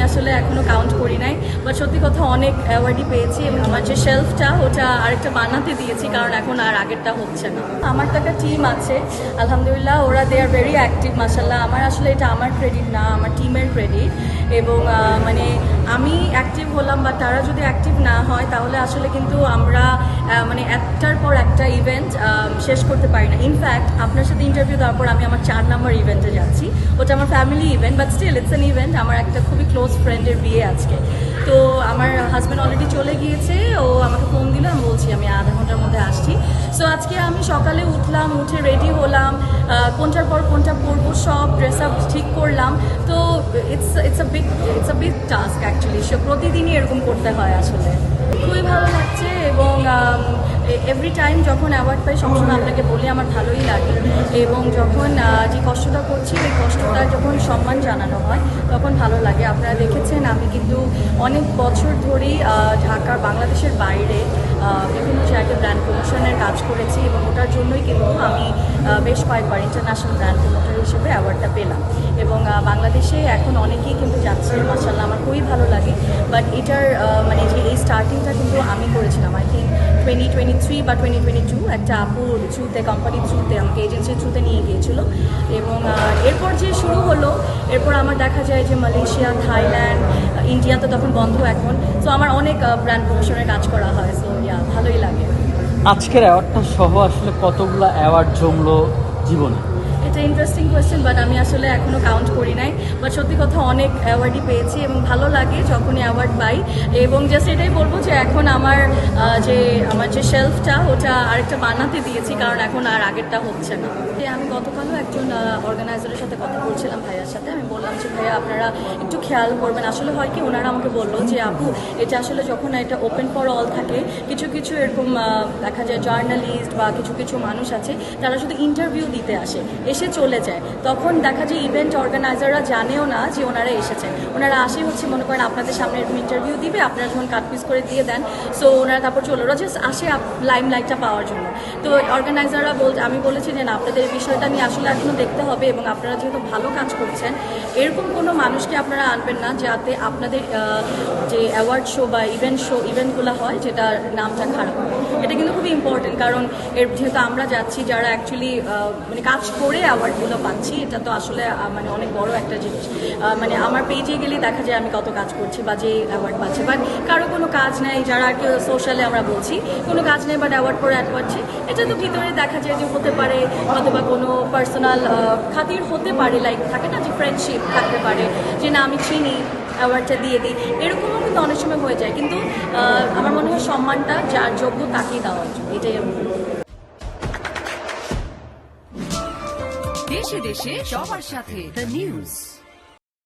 আসলে এখনো কাউন্ট করি নাই, বাট সত্যি কথা অনেক অ্যাওয়ার্ডই পেয়েছি এবং আমার যে শেলফটা ওটা আরেকটা বানাতে দিয়েছি, কারণ এখন আর আগেরটা হচ্ছে না। আমার তো একটা টিম আছে আলহামদুলিল্লাহ, ওরা দে আর ভেরি অ্যাক্টিভ মাশাল্লাহ। আমার আসলে এটা আমার ক্রেডিট না, আমার টিমের ক্রেডিট। এবং মানে আমি অ্যাক্টিভ হলাম বা তারা যদি অ্যাক্টিভ না হয় তাহলে আসলে কিন্তু আমরা মানে একটার পর একটা ইভেন্ট শেষ করতে পারি না। ইনফ্যাক্ট আপনার সাথে ইন্টারভিউ দেওয়ার পর আমি আমার 4 নম্বর ইভেন্টে যাচ্ছি, ওটা আমার family event, but still it's an event. আমার একটা খুবই ক্লোজ ফ্রেন্ডের বিয়ে আজকে, তো আমার হাজব্যান্ড অলরেডি চলে গিয়েছে, ও আমাকে ফোন দিল, আমি বলছি আমি আধা ঘন্টার মধ্যে আসছি। সো আজকে আমি সকালে উঠলাম, উঠে রেডি হলাম, কোনটার পর কোনটা পরবো সব ড্রেস আপ ঠিক করলাম। তো it's a big task actually, so প্রতিদিনই এরকম করতে হয় আসলে। খুবই ভালো লাগছে এবং এভরি টাইম যখন অ্যাওয়ার্ড পাই সবসময় আপনাকে বলি আমার ভালোই লাগে, এবং যখন যে কষ্টটা করছি এই কষ্টটা যখন সম্মান জানানো হয় তখন ভালো লাগে। আপনারা দেখেছেন আমি কিন্তু অনেক বছর ধরেই ঢাকার বাংলাদেশের বাইরে বিভিন্ন জায়গায় ব্র্যান্ড প্রমোশনের কাজ করেছি, এবং ওটার জন্যই কিন্তু আমি বেশ কয়েকবার ইন্টারন্যাশনাল ব্র্যান্ড প্রমোটার হিসেবে অ্যাওয়ার্ডটা পেলাম। এবং বাংলাদেশে এখন অনেকেই কিন্তু যাচ্ছে মাশাআল্লাহ, আমার খুবই ভালো লাগে। বাট এটার মানে যে এই স্টার্টিংটা কিন্তু আমি করেছিলাম আই থিঙ্ক 2023 বা 2022, একটা আপুর থ্রুতে, কোম্পানির থ্রুতে, আমাকে এজেন্সির থ্রুতে নিয়ে গিয়েছিল। এবং এরপর যে শুরু হলো, এরপর আমার দেখা যায় যে মালয়েশিয়া, থাইল্যান্ড, ইন্ডিয়া তো তখন বন্ধ এখন, তো আমার অনেক ব্র্যান্ড প্রমোশনের কাজ করা হয়। সো ভালোই লাগে। আজকের অ্যাওয়ার্ডটা সহ আসলে কতগুলো অ্যাওয়ার্ড জমলো জীবনে? এটা ইন্টারেস্টিং কোয়েশ্চেন, বাট আমি আসলে এখনো কাউন্ট করি নাই, বাট সত্যি কথা অনেক অ্যাওয়ার্ডই পেয়েছি এবং ভালো লাগে যখনই অ্যাওয়ার্ড পাই। এবং জাস্ট এটাই বলবো যে এখন আমার যে শেলফটা ওটা আরেকটা বানাতে দিয়েছি, কারণ এখন আর আগেরটা হচ্ছে না। আমি গতকালও একজন অর্গানাইজারের সাথে কথা বলছিলাম, ভাইয়ার সাথে। আমি বললাম যে ভাইয়া আপনারা একটু খেয়াল করবেন। আসলে হয় কি, ওনারা আমাকে বললো যে আপু এটা আসলে যখন এটা ওপেন ফর অল থাকে, কিছু কিছু এরকম দেখা যায় জার্নালিস্ট বা কিছু কিছু মানুষ আছে তারা শুধু ইন্টারভিউ দিতে আসে, এসে চলে যায়। তখন দেখা যায় ইভেন্ট অর্গানাইজাররা জানেও না যে ওনারা এসেছেন। ওনারা আসে হচ্ছে মনে করেন আপনাদের সামনে এরকম ইন্টারভিউ দিবে, আপনারা যখন কাটপিস করে দিয়ে দেন, সো ওনারা তারপর চলে, ওরা জাস্ট আসে লাইমলাইটটা পাওয়ার জন্য। তো অর্গানাইজাররা আমি বলেছি যে না, আপনাদের এই বিষয়টা নিয়ে আসলে এখনও দেখতে হবে, এবং আপনারা যেহেতু ভালো কাজ করছেন এরকম কোনো মানুষকে আপনারা আনবেন না যাতে আপনাদের যে অ্যাওয়ার্ড শো বা ইভেন্টগুলো হয় যেটার নামটা খারাপ হয়। এটা কিন্তু খুবই ইম্পর্টেন্ট, কারণ যেহেতু আমরা যাচ্ছি যারা অ্যাকচুয়ালি মানে কাজ করে অ্যাওয়ার্ডগুলো পাচ্ছি, এটা তো আসলে মানে অনেক বড় একটা জিনিস। মানে আমার পেজে গেলেই দেখা যায় আমি কত কাজ করছি বা যে অ্যাওয়ার্ড পাচ্ছি, বাট কারো কোনো কাজ নেই, যারা কেউ সোশ্যালে আমরা বলছি কোনো কাজ নেই বাট অ্যাওয়ার্ড পরে অ্যাড পাচ্ছে, এটা তো ভিতরে দেখা যায় যে হতে পারে অথবা কোনো পার্সোনাল খাতির হতে পারে, লাইক থাকে না যে ফ্রেন্ডশিপ থাকতে পারে, যে না আমি চিনি অ্যাওয়ার্ডটা দিয়ে দিই, এরকমও কিন্তু অনেক সময় হয়ে যায়। কিন্তু আমার মনে হয় সম্মানটা যার যোগ্য তাকেই দেওয়া উচিত, এটাই আমি বলবো। দেশে দেশে সবার সাথে দ্য নিউজ।